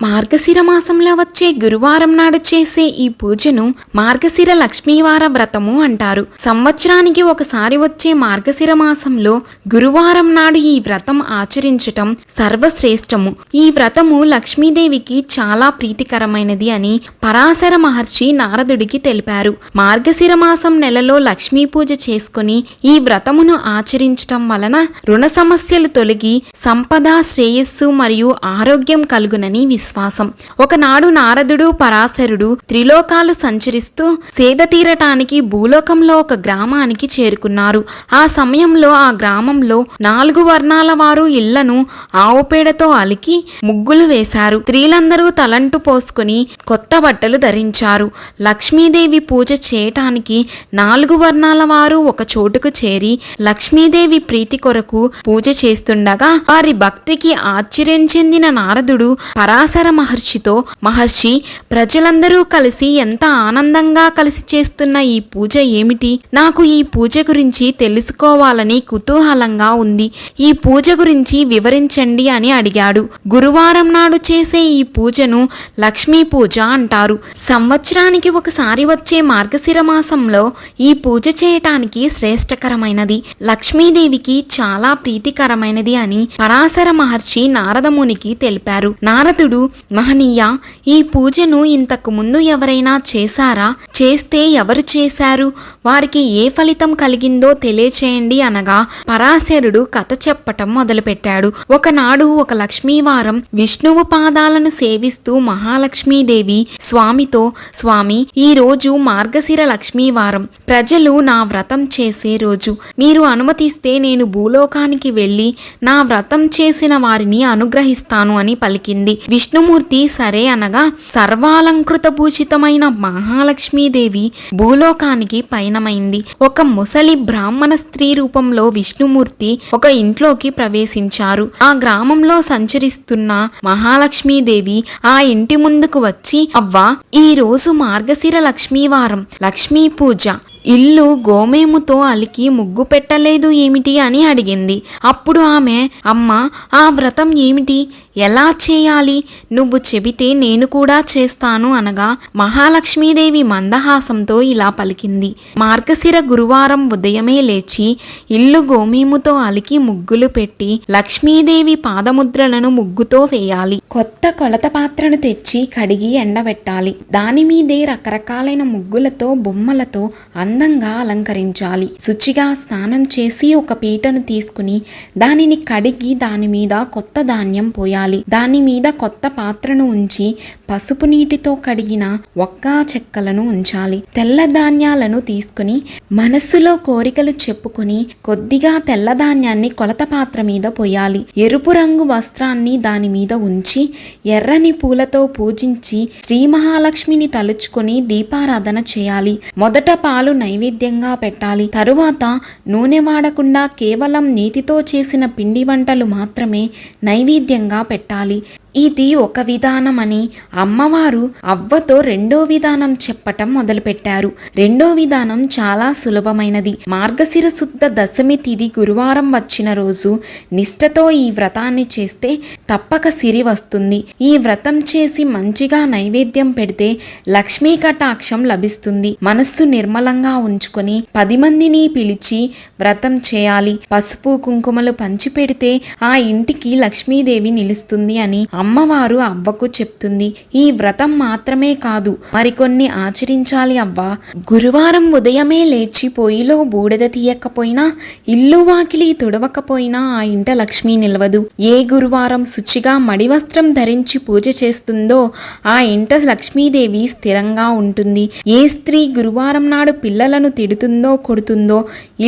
మార్గశిర మాసంలో వచ్చే గురువారం నాడు చేసే ఈ పూజను మార్గశిర లక్ష్మీవార వ్రతము అంటారు. సంవత్సరానికి ఒకసారి వచ్చే మార్గశిర మాసంలో గురువారం నాడు ఈ వ్రతం ఆచరించటం సర్వశ్రేష్టము. ఈ వ్రతము లక్ష్మీదేవికి చాలా ప్రీతికరమైనది అని పరాశర మహర్షి నారదుడికి తెలిపారు. మార్గశిర మాసం నెలలో లక్ష్మీ పూజ చేసుకుని ఈ వ్రతమును ఆచరించటం వలన రుణ సమస్యలు తొలగి సంపద, శ్రేయస్సు మరియు ఆరోగ్యం కలుగునని విశ్వాసం. ఒకనాడు నారదుడు, పరాశరుడు త్రిలోకాలు సంచరిస్తూ సేద తీరటానికి భూలోకంలో ఒక గ్రామానికి చేరుకున్నారు. ఆ సమయంలో ఆ గ్రామంలో 4 వర్ణాల వారు ఇళ్లను ఆవుపేడతో అలికి ముగ్గులు వేశారు. స్త్రీలందరూ తలంటు పోసుకుని కొత్త బట్టలు ధరించారు. లక్ష్మీదేవి పూజ చేయటానికి 4 వర్ణాల వారు ఒక చోటుకు చేరి లక్ష్మీదేవి ప్రీతి కొరకు పూజ చేస్తుండగా వారి భక్తికి ఆశ్చర్యం చెందిన నారదుడు పరాశర మహర్షితో, మహర్షి, ప్రజలందరూ కలిసి ఎంత ఆనందంగా కలిసి చేస్తున్న ఈ పూజ ఏమిటి? నాకు ఈ పూజ గురించి తెలుసుకోవాలని కుతూహలంగా ఉంది. ఈ పూజ గురించి వివరించండి అని అడిగాడు. గురువారం నాడు చేసే ఈ పూజను లక్ష్మీ పూజ అంటారు. సంవత్సరానికి ఒకసారి వచ్చే మార్గశిర మాసంలో ఈ పూజ చేయటానికి శ్రేష్టకరమైనది, లక్ష్మీదేవికి చాలా ప్రీతికరమైనది అని పరాశర మహర్షి నారదమునికి తెలిపారు. నారదుడు, మహనీయ, ఈ పూజను ఇంతకు ముందు ఎవరైనా చేశారా? చేస్తే ఎవరు చేశారు? వారికి ఏ ఫలితం కలిగిందో తెలియచేయండి అనగా పరాశరుడు కథ చెప్పటం మొదలుపెట్టాడు. ఒకనాడు ఒక లక్ష్మీవారం విష్ణువు పాదాలను సేవిస్తూ మహాలక్ష్మీదేవి స్వామితో, స్వామి, ఈ రోజు మార్గశిర లక్ష్మీవారం, ప్రజలు నా వ్రతం చేసే రోజు. మీరు అనుమతిస్తే నేను భూలోకానికి వెళ్ళి నా వ్రతం చేసిన వారిని అనుగ్రహిస్తాను అని పలికింది. విష్ణుమూర్తి సరే అనగా సర్వాలంకృత భూషితమైన మహాలక్ష్మీదేవి భూలోకానికి పయనమైంది. ఒక ముసలి బ్రాహ్మణ స్త్రీ రూపంలో విష్ణుమూర్తి ఒక ఇంట్లోకి ప్రవేశించారు. ఆ గ్రామంలో సంచరిస్తున్న మహాలక్ష్మీదేవి ఆ ఇంటి ముందుకు వచ్చి, అవ్వా, ఈ రోజు మార్గశిర లక్ష్మీవారం, లక్ష్మీ పూజ, ఇల్లు గోమేముతో అలికి ముగ్గు పెట్టలేదు ఏమిటి అని అడిగింది. అప్పుడు ఆమె, అమ్మ, ఆ వ్రతం ఏమిటి? ఎలా చేయాలి? నువ్వు చెబితే నేను కూడా చేస్తాను అనగా మహాలక్ష్మీదేవి మందహాసంతో ఇలా పలికింది. మార్గశిర గురువారం ఉదయమే లేచి ఇల్లు గోమేముతో అలికి ముగ్గులు పెట్టి లక్ష్మీదేవి పాదముద్రలను ముగ్గుతో వేయాలి. కొత్త కొలత పాత్రను తెచ్చి కడిగి ఎండబెట్టాలి. దాని మీదే రకరకాలైన ముగ్గులతో, బొమ్మలతో అందంగా అలంకరించాలి. శుచిగా స్నానం చేసి ఒక పీటను తీసుకుని దానిని కడిగి దాని మీద కొత్త ధాన్యం పోయాలి. దాని మీద కొత్త పాత్రను ఉంచి పసుపు నీటితో కడిగిన ఒక్క చెక్కలను ఉంచాలి. తెల్ల ధాన్యాలను తీసుకుని మనస్సులో కోరికలు చెప్పుకుని కొద్దిగా తెల్ల ధాన్యాన్ని కొలత పాత్ర మీద పోయాలి. ఎరుపు రంగు వస్త్రాన్ని దాని మీద ఉంచి ఎర్రని పూలతో పూజించి శ్రీ మహాలక్ష్మిని తలుచుకొని దీపారాధన చేయాలి. మొదట పాలు నైవేద్యంగా పెట్టాలి. తరువాత నూనె వాడకుండా కేవలం నేతితో చేసిన పిండి వంటలు మాత్రమే నైవేద్యంగా పెట్టాలి. ఇది ఒక విధానం అని అమ్మవారు అవ్వతో రెండో విధానం చెప్పటం మొదలుపెట్టారు. రెండో విధానం చాలా సులభమైనది. మార్గశిర శుద్ధ దశమి తిథి గురువారం వచ్చిన రోజు నిష్ఠతో ఈ వ్రతాన్ని చేస్తే తప్పక సిరి వస్తుంది. ఈ వ్రతం చేసి మంచిగా నైవేద్యం పెడితే లక్ష్మీ కటాక్షం లభిస్తుంది. మనస్సు నిర్మలంగా ఉంచుకొని 10 మందిని పిలిచి వ్రతం చేయాలి. పసుపు కుంకుమలు పంచి పెడితే ఆ ఇంటికి లక్ష్మీదేవి నిలుస్తుంది అని అమ్మవారు అవ్వకు చెప్తుంది. ఈ వ్రతం మాత్రమే కాదు, మరికొన్ని ఆచరించాలి అవ్వ. గురువారం ఉదయమే లేచి పొయ్యిలో బూడిద తీయకపోయినా, ఇల్లు వాకిలి తుడవకపోయినా ఆ ఇంట లక్ష్మి నిలవదు. ఏ గురువారం శుచిగా మడి వస్త్రం ధరించి పూజ చేస్తుందో ఆ ఇంట లక్ష్మీదేవి స్థిరంగా ఉంటుంది. ఏ స్త్రీ గురువారం నాడు పిల్లలను తిడుతుందో, కొడుతుందో,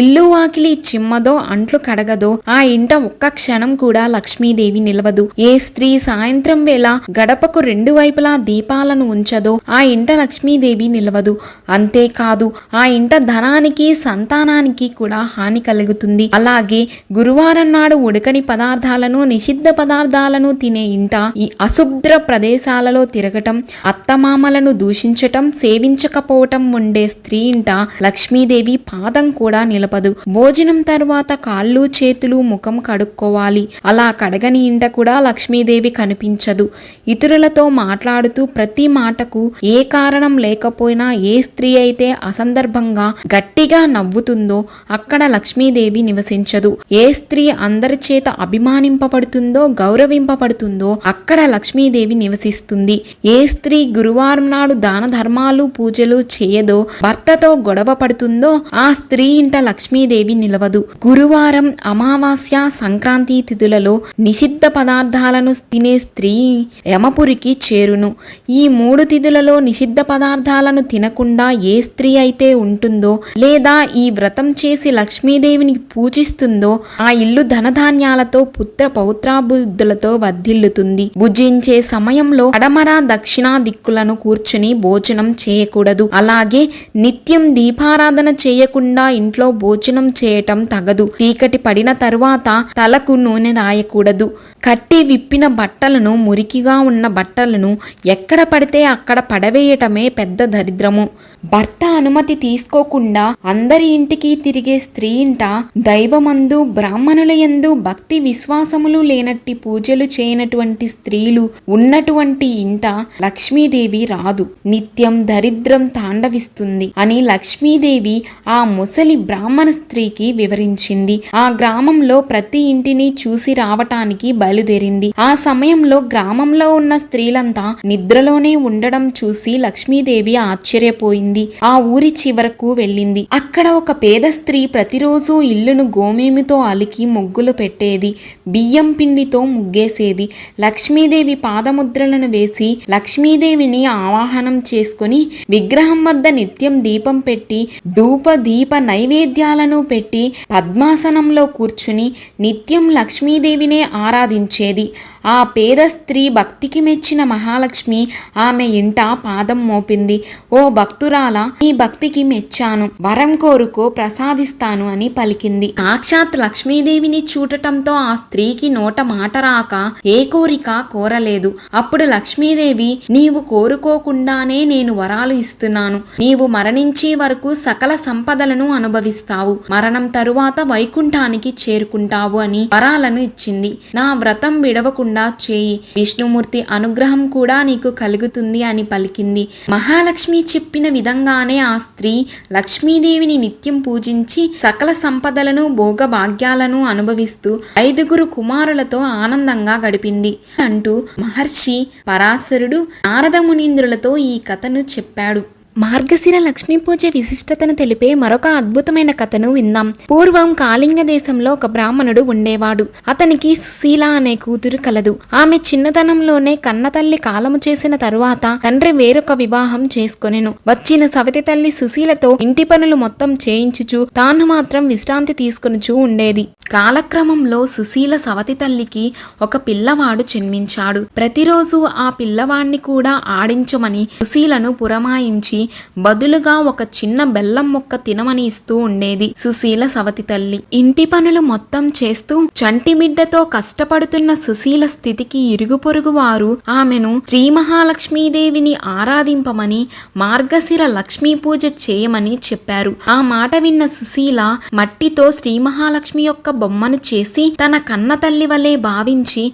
ఇల్లు వాకిలి చిమ్మదో, అంట్లు కడగదో ఆ ఇంట ఒక్క క్షణం కూడా లక్ష్మీదేవి నిలవదు. ఏ స్త్రీ సాయంత్రం వేళ గడపకు 2 వైపులా దీపాలను ఉంచదో ఆ ఇంట లక్ష్మీదేవి నిలవదు. అంతేకాదు, ఆ ఇంట ధనానికి, సంతానానికి కూడా హాని కలుగుతుంది. అలాగే గురువారం నాడు ఉడకని పదార్థాలను, నిషిద్ధ పదార్థాలను తినే ఇంట, ఈ అశుభ్ర ప్రదేశాలలో తిరగటం, అత్తమామలను దూషించటం, సేవించకపోవటం ఉండే స్త్రీ ఇంట లక్ష్మీదేవి పాదం కూడా నిలపదు. భోజనం తరువాత కాళ్ళు, చేతులు, ముఖం కడుక్కోవాలి. అలా కడగని ఇంట కూడా లక్ష్మీదేవి కనిపి కనిపించదు. ఇతరులతో మాట్లాడుతూ ప్రతి మాటకు ఏ కారణం లేకపోయినా ఏ స్త్రీ అయితే అసందర్భంగా గట్టిగా నవ్వుతుందో అక్కడ లక్ష్మీదేవి నివసించదు. ఏ స్త్రీ అందరి చేత అభిమానింపబడుతుందో గౌరవింపబడుతుందో అక్కడ లక్ష్మీదేవి నివసిస్తుంది. ఏ స్త్రీ గురువారం నాడు దాన ధర్మాలు పూజలు చేయదో భర్తతో గొడవ పడుతుందో ఆ స్త్రీ ఇంట లక్ష్మీదేవి నిలవదు. గురువారం, అమావాస్య, సంక్రాంతి తిథులలో నిషిద్ధ పదార్థాలను తినే స్త్రీ యమపురికి చేరును. ఈ 3 తిథులలో నిషిద్ధ పదార్థాలను తినకుండా ఏ స్త్రీ అయితే ఉంటుందో లేదా ఈ వ్రతం చేసి లక్ష్మీదేవిని పూజిస్తుందో ఆ ఇల్లు ధనధాన్యాలతో పుత్ర పౌత్రాభివృద్ధులతో వర్ధిల్లుతుంది. భుజించే సమయంలో పడమర దక్షిణ దిక్కులను కూర్చుని భోజనం చేయకూడదు. అలాగే నిత్యం దీపారాధన చేయకుండా ఇంట్లో భోజనం చేయటం తగదు. చీకటి పడిన తరువాత తలకు నూనె రాయకూడదు. కట్టి విప్పిన బట్టలను, మురికిగా ఉన్న బట్టలను ఎక్కడ పడితే అక్కడ పడవేయటమే పెద్ద దరిద్రము. భర్త అనుమతి తీసుకోకుండా అందరి ఇంటికి తిరిగే స్త్రీ ఇంట దైవమందు బ్రాహ్మణుల యందు భక్తి విశ్వాసములు లేనట్టి పూజలు చేయనటువంటి స్త్రీలు ఉన్నటువంటి ఇంట లక్ష్మీదేవి రాదు. నిత్యం దరిద్రం తాండవిస్తుంది అని లక్ష్మీదేవి ఆ ముసలి బ్రాహ్మణ స్త్రీకి వివరించింది. ఆ గ్రామంలో ప్రతి ఇంటిని చూసి రావటానికి బయలుదేరింది. ఆ సమయంలో గ్రామంలో ఉన్న స్త్రీలంతా నిద్రలోనే ఉండడం చూసి లక్ష్మీదేవి ఆశ్చర్యపోయింది. ఆ ఊరి చివరకు వెళ్ళింది. అక్కడ ఒక పేద స్త్రీ ప్రతిరోజు ఇల్లును గోమేమితో అలికి ముగ్గులు పెట్టేది. బియ్యం పిండితో ముగ్గేసేది. లక్ష్మీదేవి పాదముద్రలను వేసి లక్ష్మీదేవిని ఆవాహనం చేసుకుని విగ్రహం వద్ద నిత్యం దీపం పెట్టి ధూప దీప నైవేద్యాలను పెట్టి పద్మాసనంలో కూర్చుని నిత్యం లక్ష్మీదేవినే ఆరాధించేది. ఆ పేద స్త్రీ భక్తికి మెచ్చిన మహాలక్ష్మి ఆమె ఇంట పాదం మోపింది. ఓ భక్తురాలా, నీ భక్తికి మెచ్చాను, వరం కోరుకో ప్రసాదిస్తాను అని పలికింది. సాక్షాత్ లక్ష్మీదేవిని చూడటంతో ఆ స్త్రీకి నోట మాట రాక ఏ కోరిక కోరలేదు. అప్పుడు లక్ష్మీదేవి, నీవు కోరుకోకుండానే నేను వరాలు ఇస్తున్నాను. నీవు మరణించే వరకు సకల సంపదలను అనుభవిస్తావు. మరణం తరువాత వైకుంఠానికి చేరుకుంటావు అని వరాలను ఇచ్చింది. నా వ్రతం విడవకుండా చేయి, విష్ణుమూర్తి అనుగ్రహం కూడా నీకు కలుగుతుంది అని పలికింది. మహాలక్ష్మి చెప్పిన విధంగానే ఆ స్త్రీ లక్ష్మీదేవిని నిత్యం పూజించి సకల సంపదలను భోగభాగ్యాలను అనుభవిస్తూ 5 కుమారులతో ఆనందంగా గడిపింది అంటూ మహర్షి పరాశరుడు నారద మునీంద్రులతో ఈ కథను చెప్పాడు. మార్గశిర లక్ష్మీ పూజ విశిష్టతను తెలిపే మరొక అద్భుతమైన కథను విందాం. పూర్వం కాళింగ దేశంలో ఒక బ్రాహ్మణుడు ఉండేవాడు. అతనికి సుశీల అనే కూతురు కలదు. ఆమె చిన్నతనంలోనే కన్న తల్లి కాలము చేసిన తరువాత తండ్రి వేరొక వివాహం చేసుకొనెను. వచ్చిన సవతి తల్లి సుశీలతో ఇంటి పనులు మొత్తం చేయించుచు తాను మాత్రం విశ్రాంతి తీసుకొనుచూ ఉండేది. కాలక్రమంలో సుశీల సవతి తల్లికి ఒక పిల్లవాడు జన్మించాడు. ప్రతిరోజు ఆ పిల్లవాడిని కూడా ఆడించమని సుశీలను పురమాయించి బదులుగా ఒక చిన్న బెల్లం ముక్క తినమని ఇస్తూ ఉండేది సుశీల సవతి తల్లి. ఇంటి పనులు మొత్తం చేస్తూ చంటి బిడ్డతో కష్టపడుతున్న సుశీల స్థితికి ఇరుగు పొరుగు వారు ఆమెను శ్రీ మహాలక్ష్మీదేవిని ఆరాధింపమని మార్గశిర లక్ష్మీ పూజ చేయమని చెప్పారు. ఆ మాట విన్న సుశీల మట్టితో శ్రీ మహాలక్ష్మి యొక్క బొమ్మను చేసి తన కన్న తల్లి వలె భావించి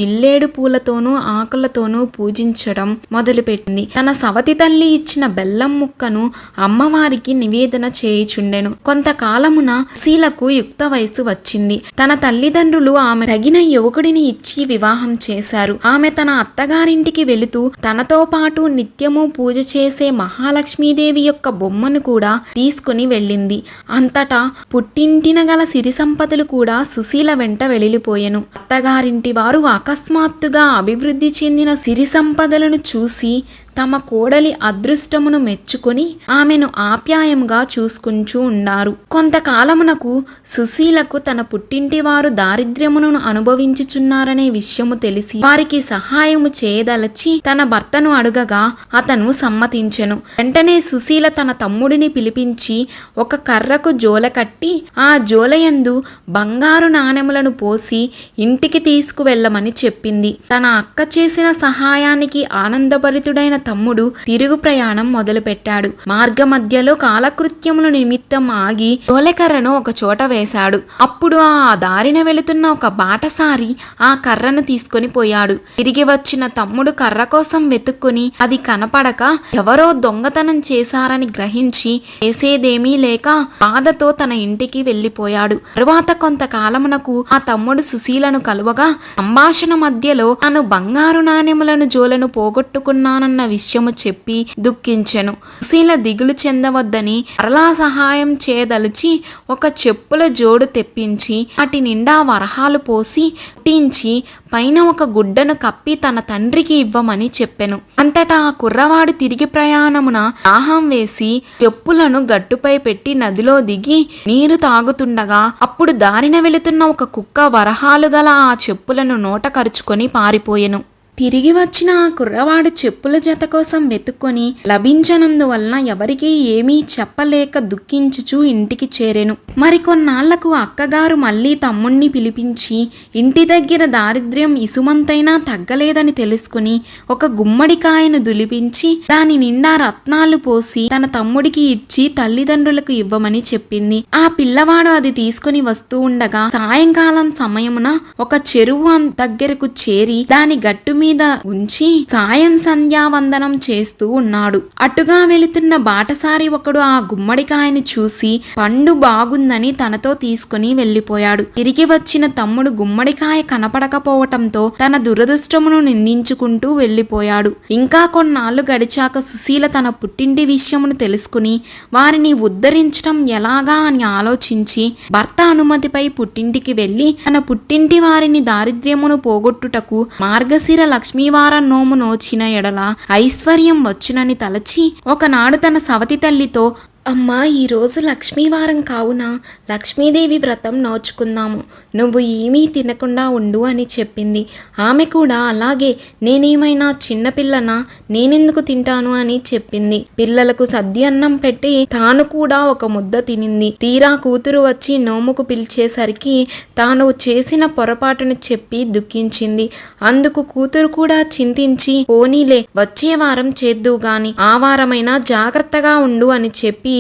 జిల్లేడు పూలతోనూ ఆకులతోనూ పూజించడం మొదలుపెట్టింది. తన సవతి తల్లి ఇచ్చిన బెల్లం ముక్కను అమ్మవారికి నివేదన చేయుచుండెను. కొంతకాలమున సుశీలకు యుక్త వయసు వచ్చింది. తన తల్లిదండ్రులు ఆమె తగిన యువకుడిని ఇచ్చి వివాహం చేశారు. ఆమె తన అత్తగారింటికి వెళుతూ తనతో పాటు నిత్యము పూజ చేసే మహాలక్ష్మీదేవి యొక్క బొమ్మను కూడా తీసుకుని వెళ్ళింది. అంతటా పుట్టింటిన గల సిరి సంపదలు కూడా సుశీల వెంట వెళ్ళిపోయెను. అత్తగారింటి వారు అకస్మాత్తుగా అభివృద్ధి చెందిన సిరి సంపదలను చూసి తమ కోడలి అదృష్టమును మెచ్చుకొని ఆమెను ఆప్యాయంగా చూసుకుంటూ ఉన్నారు. కొంతకాలమునకు సుశీలకు తన పుట్టింటి వారు దారిద్ర్యమును అనుభవించుచున్నారనే విషయము తెలిసి వారికి సహాయము చేయదలచి తన భర్తను అడుగగా అతను సమ్మతించెను. వెంటనే సుశీల తన తమ్ముడిని పిలిపించి ఒక కర్రకు జోల కట్టి ఆ జోలయందు బంగారు నాణెములను పోసి ఇంటికి తీసుకువెళ్ళమని చెప్పింది. తన అక్క చేసిన సహాయానికి ఆనందభరితుడైన తమ్ముడు తిరుగు ప్రయాణం మొదలుపెట్టాడు. మార్గ మధ్యలో కాలకృత్యముల నిమిత్తం ఆగి తోలెకర్రను ఒక చోట వేశాడు. అప్పుడు ఆ దారిన వెళుతున్న ఒక బాటసారి ఆ కర్రను తీసుకొని పోయాడు. తిరిగి వచ్చిన తమ్ముడు కర్ర కోసం వెతుక్కుని అది కనపడక ఎవరో దొంగతనం చేశారని గ్రహించి చేసేదేమీ లేక బాధతో తన ఇంటికి వెళ్లిపోయాడు. తరువాత కొంతకాలమునకు ఆ తమ్ముడు సుశీలను కలువగా సంభాషణ మధ్యలో తాను బంగారు నాణెములను జోలను పోగొట్టుకున్నానన్న విషయము చెప్పి దుఃఖించెను. సుశీల దిగులు చెందవద్దని మరలా సహాయం చేయదలిచి ఒక చెప్పుల జోడు తెప్పించి వాటి నిండా వరహాలు పోసి కుట్టించి పైన ఒక గుడ్డను కప్పి తన తండ్రికి ఇవ్వమని చెప్పెను. అంతటా ఆ కుర్రవాడు తిరిగి ప్రయాణమున దాహం వేసి చెప్పులను గట్టుపై పెట్టి నదిలో దిగి నీరు తాగుతుండగా అప్పుడు దారిన వెళుతున్న ఒక కుక్క వరహాలు గల ఆ చెప్పులను నోట కరుచుకొని పారిపోయెను. తిరిగి వచ్చిన ఆ కుర్రవాడు చెప్పుల జత కోసం వెతుక్కొని లభించనందువలన ఎవరికీ ఏమీ చెప్పలేక దుఃఖించుచూ ఇంటికి చేరెను. మరికొన్నాళ్లకు అక్కగారు మళ్ళీ తమ్ముణ్ణి పిలిపించి ఇంటి దగ్గర దారిద్ర్యం ఇసుమంతైనా తగ్గలేదని తెలుసుకుని ఒక గుమ్మడికాయను దులిపించి దాని నిండా రత్నాలు పోసి తన తమ్ముడికి ఇచ్చి తల్లిదండ్రులకు ఇవ్వమని చెప్పింది. ఆ పిల్లవాడు అది తీసుకుని వస్తూ ఉండగా సాయంకాలం సమయమున ఒక చెరువు దగ్గరకు చేరి దాని గట్టు మీద ఉంచి సాయం సంధ్యావందనం చేస్తూ ఉన్నాడు. అటుగా వెళుతున్న బాటసారి ఒకడు ఆ గుమ్మడికాయని చూసి పండు బాగుందని తనతో తీసుకుని వెళ్లిపోయాడు. తిరిగి వచ్చిన తమ్ముడు గుమ్మడికాయ కనపడకపోవటంతో తన దురదృష్టమును నిందించుకుంటూ వెళ్లిపోయాడు. ఇంకా కొన్నాళ్లు గడిచాక సుశీల తన పుట్టింటి విషయమును తెలుసుకుని వారిని ఉద్ధరించడం ఎలాగా అని ఆలోచించి భర్త అనుమతిపై పుట్టింటికి వెళ్లి తన పుట్టింటి వారిని దారిద్ర్యమును పోగొట్టుటకు మార్గశిర లక్ష్మీవారం నోము నోచిన ఎడల ఐశ్వర్యం వచ్చునని తలచి ఒకనాడు తన సవతి తల్లితో, అమ్మా, ఈరోజు లక్ష్మీవారం కావున లక్ష్మీదేవి వ్రతం నోచుకుందాము, నువ్వు ఏమీ తినకుండా ఉండు అని చెప్పింది. ఆమె కూడా అలాగే, నేనేమైనా చిన్నపిల్లనా, నేనెందుకు తింటాను అని చెప్పింది. పిల్లలకు సద్యన్నం పెట్టి తాను కూడా ఒక ముద్ద తినింది. తీరా కూతురు వచ్చి నోముకు పిలిచేసరికి తాను చేసిన పొరపాటును చెప్పి దుఃఖించింది. అందుకు కూతురు కూడా చింతించి, పోనీలే, వచ్చే వారం చేద్దు గాని ఆ వారమైనా జాగ్రత్తగా ఉండు అని చెప్పి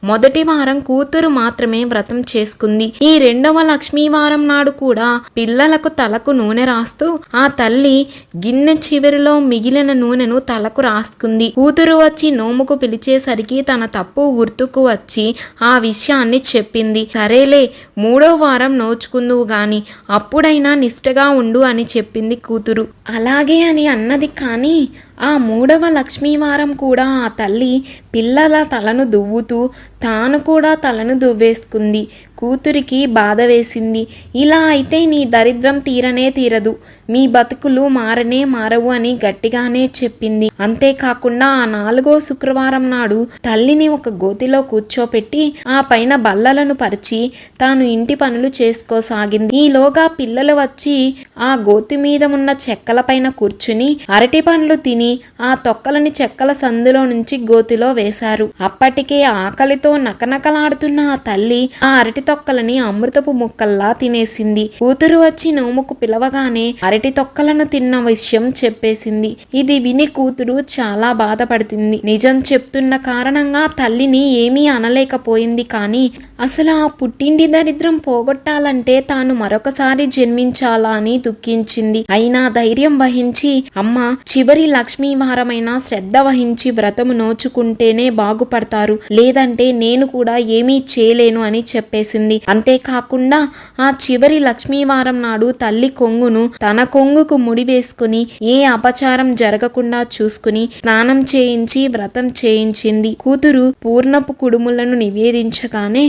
మొదటి వారం కూతురు మాత్రమే వ్రతం చేసుకుంది. ఈ రెండవ లక్ష్మీవారం నాడు కూడా పిల్లలకు తలకు నూనె రాస్తూ ఆ తల్లి గిన్నె చివరిలో మిగిలిన నూనెను తలకు రాసుకుంది. కూతురు వచ్చి నోముకు పిలిచేసరికి తన తప్పు గుర్తుకు వచ్చి ఆ విషయాన్ని చెప్పింది. సరేలే, మూడో వారం నోచుకుందువు గాని అప్పుడైనా నిష్ఠగా ఉండు అని చెప్పింది కూతురు. అలాగే అని అన్నది. కానీ ఆ మూడవ లక్ష్మీవారం కూడా ఆ తల్లి పిల్లల తలను దువ్వుతూ తాను కూడా తలను దువ్వేసుకుంది. కూతురికి బాధ వేసింది. ఇలా అయితే నీ దరిద్రం తీరనే తీరదు, మీ బతుకులు మారనే మారవు అని గట్టిగానే చెప్పింది. అంతేకాకుండా ఆ 4వ శుక్రవారం నాడు తల్లిని ఒక గోతిలో కూర్చోపెట్టి ఆ పైన బల్లలను పరిచి తాను ఇంటి పనులు చేసుకోసాగింది. ఈలోగా పిల్లలు వచ్చి ఆ గోతి మీద ఉన్న చెక్కల పైన కూర్చుని అరటి పండ్లు తిని ఆ తొక్కలని చెక్కల సందులో నుంచి గోతిలో వేశారు. అప్పటికే ఆకలితో నకనకలాడుతున్న ఆ తల్లి ఆ అరటి తొక్కలని అమృతపు ముక్కల్లా తినేసింది. కూతురు వచ్చి నోముకు పిలవగానే అరటి తొక్కలను తిన్న విషయం చెప్పేసింది. ఇది విని కూతురు చాలా బాధపడుతుంది. నిజం చెప్తున్న కారణంగా తల్లిని ఏమీ అనలేకపోయింది. కానీ అసలు ఆ పుట్టింటి దరిద్రం పోగొట్టాలంటే తాను మరొకసారి జన్మించాలా అని దుఃఖించింది. అయినా ధైర్యం వహించి, అమ్మ, చివరి లక్ష్మీవారమైనా శ్రద్ధ వహించి వ్రతము నోచుకుంటేనే బాగుపడతారు, లేదంటే నేను కూడా ఏమీ చేయలేను అని చెప్పేసింది. అంతేకాకుండా ఆ చివరి లక్ష్మీవారం నాడు తల్లి కొంగును తన కొంగుకు ముడి వేసుకుని ఏ అపచారం జరగకుండా చూసుకుని స్నానం చేయించి వ్రతం చేయించింది. కూతురు పూర్ణపు కుడుములను నివేదించగానే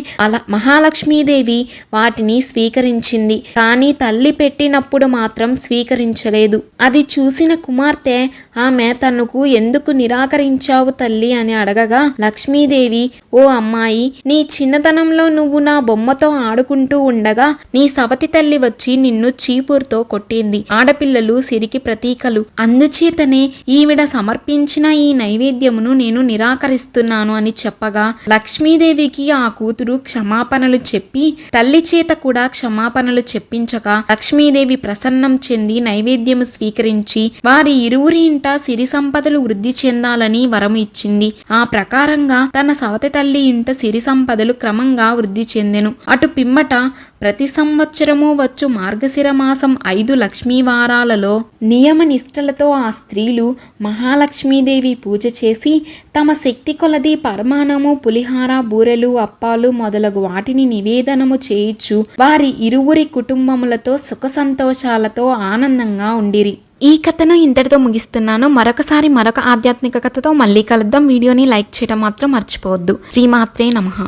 మహాలక్ష్మీదేవి వాటిని స్వీకరించింది. కానీ తల్లి పెట్టినప్పుడు మాత్రం స్వీకరించలేదు. అది చూసిన కుమార్తె ఆమె తనకు ఎందుకు నిరాకరించావు తల్లి అని అడగగా లక్ష్మీదేవి ఓ అమ్మాయి, నీ చిన్నతనంలో నువ్వు నా బొమ్మతో ఆడుకుంటూ ఉండగా నీ సవతి తల్లి వచ్చి నిన్ను చీపురుతో కొట్టింది. ఆడపిల్లలు సిరికి ప్రతీకలు, అందుచేతనే ఈవిడ సమర్పించిన ఈ నైవేద్యమును నేను నిరాకరిస్తున్నాను అని చెప్పగా లక్ష్మీదేవికి ఆ కూతురు క్షమాపణలు చెప్పి తల్లి చేత కూడా క్షమాపణలు చెప్పించగా లక్ష్మీదేవి ప్రసన్నం చెంది నైవేద్యము స్వీకరించి వారి ఇరువురి ఇంట సిరి సంపదలు వృద్ధి చెందాలని వరము ఇచ్చింది. ఆ ప్రకారంగా తన సవతి తల్లి ఇంట సిరి సంపదలు క్రమంగా వృద్ధి చెందెను. అటు పిమ్మట ప్రతి సంవత్సరము వచ్చు మార్గశిర మాసం 5 లక్ష్మీవారాలలో నియమ నిష్టలతో ఆ స్త్రీలు మహాలక్ష్మీదేవి పూజ చేసి తమ శక్తి కొలది పరమాణము, పులిహార, బూరెలు, అప్పాలు మొదలగు వాటిని నివేదనము చేయిచు వారి ఇరువురి కుటుంబములతో సుఖ సంతోషాలతో ఆనందంగా ఉండిరి. ఈ కథను ఇంతటితో ముగిస్తున్నాను. మరొక ఆధ్యాత్మిక కథతో మళ్ళీ కలుద్దాం. వీడియోని లైక్ చేయడం మాత్రం మర్చిపోవద్దు. శ్రీమాత్రే నమః.